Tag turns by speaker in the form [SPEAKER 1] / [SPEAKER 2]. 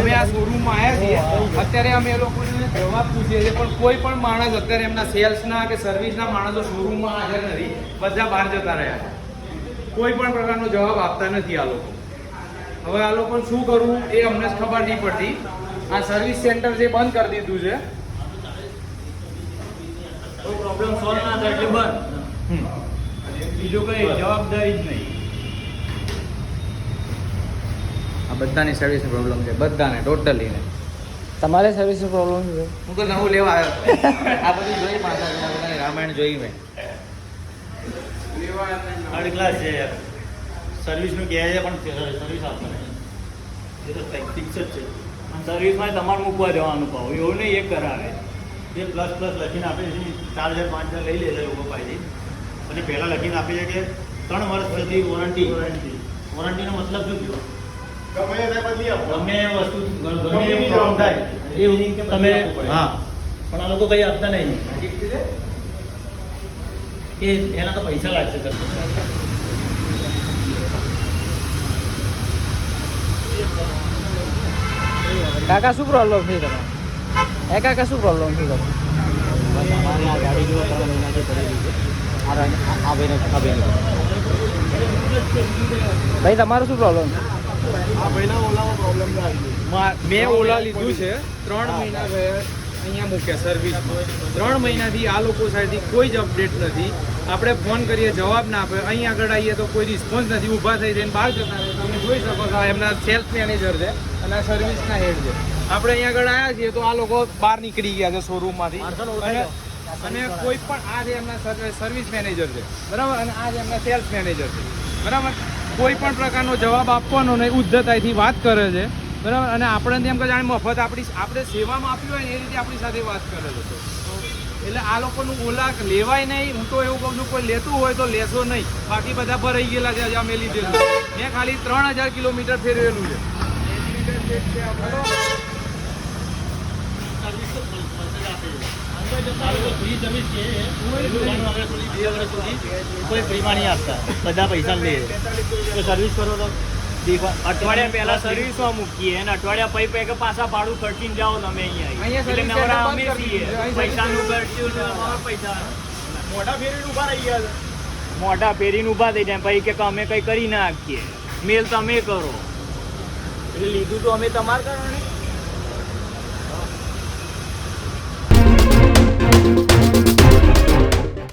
[SPEAKER 1] અમે આ શોરૂમમાં આવ્યા છીએ અત્યારે અમે એ લોકોને જવાબ પૂછીએ છીએ પણ કોઈ પણ માણસ અત્યારે એમના સેલ્સના કે સર્વિસના માણસો શોરૂમમાં હાજર નથી, બધા બહાર જતા રહ્યા. કોઈ પણ પ્રકારનો જવાબ આપતા નથી આ લોકો. હવે આ લોકો શું કરવું એ અમને જ ખબર નહીં પડતી. આ સર્વિસ સેન્ટર જે બંધ કરી દીધું છે,
[SPEAKER 2] કોઈ પ્રોબ્લેમ સોલ્વ ના થાય એટલે બંધ, બીજું કઈ જવાબદારી જ નહીં.
[SPEAKER 1] આ બધાની સર્વિસનો પ્રોબ્લેમ છે, બધાને ટોટલી ને.
[SPEAKER 3] તમારે સર્વિસનો પ્રોબ્લેમ છે?
[SPEAKER 1] હું તો નવું લેવા આવ્યો. આ બધું જોઈ માતા રામાયણ જોઈ મેં.
[SPEAKER 2] થર્ડ ક્લાસ છે યાર, સર્વિસનું કહે છે પણ સર્વિસ આપતા નહીં. એ તો ફિક્સ જ છે. અને સર્વિસમાં તમારે મૂકવા જવાનું પાવ એવું નહીં, એ કરાવે એ પ્લસ લખીને આપે છે. 4,000-5,000 લઈ લે છે લોકો પાસેથી. પછી પહેલાં લખીને આપે છે કે 3 વર્ષ સુધી વોરંટીનો મતલબ શું થયો? ગમે એ વસ્તુ ગમે એ પ્રોબ્લેમ થાય એ તમે હા, પણ આ લોકો કંઈ આપતા નહીં. એ એના તો પૈસા લાગશે સર.
[SPEAKER 3] કાકા શું પ્રોબ્લેમ થઈ તમારે? કાકા શું પ્રોબ્લેમ થઈ તમારે?
[SPEAKER 2] અમારી આ ગાડી જો 3 મહિનાથી પડેલી છે. આ ભાઈને
[SPEAKER 3] ભાઈ તમારો શું પ્રોબ્લેમ છે?
[SPEAKER 1] મેં ઓલા લીધું છે 3 મહિના ગયા અહીંયા મૂક્યા સર્વિસમાં. 3 મહિનાથી આ લોકો સાઈડથી કોઈ જ અપડેટ નથી. આપણે ફોન કરીએ જવાબ ના આપે. અહીં આગળ આવીએ તો કોઈ રિસ્પોન્સ નથી. ઊભા થઈ જઈને બહાર જતા રહે. તમે જોઈ શકો છો એમના સેલ્સ મેનેજર છે અને આ સર્વિસના હેડ છે. આપણે અહીં આગળ આવ્યા છીએ તો આ લોકો બહાર નીકળી ગયા છે શોરૂમમાંથી. અને કોઈ પણ આ જે એમના સર્વિસ મેનેજર છે બરાબર, અને આ જે એમના સેલ્સ મેનેજર છે બરાબર. કોઈ પણ પ્રકારનો જવાબ આપવાનો નહીં, ઉદ્ધતાઈથી વાત કરે છે બરાબર. અને આપણે એમ કે જાણે મફત આપણે સેવામાં આપ્યું હોય ને એ રીતે આપણી સાથે વાત કરે છે. એટલે આ લોકોનું ઓલા લેવાય નહીં. હું તો એવું કહું છું કોઈ લેતું હોય તો લેશો નહીં. બાકી બધા ભરાઈ ગયેલા છે. અમે લીધેલું મેં ખાલી 3,000 કિલોમીટર ફેરવેલું છે.
[SPEAKER 2] કોઈ ફ્રીમાં નહીં આપતા, બધા પૈસા લે. તો સર્વિસ કરો તો અઠવાડિયા પહેલા સર્વિસમાં મૂકીએ અને અઠવાડિયા પછી કે પાછા ભાડું ખર્ચીને જાઓ તમે અહીંયા. અમે છીએ પૈસાનું ખર્ચ્યું પૈસા મોઢા ફેરીને ઊભા થઈ જાય પછી કે અમે કંઈ કરી ના નાખીએ. મેલ તમે કરો એટલે લીધું તો અમે તમારે કરવાનું.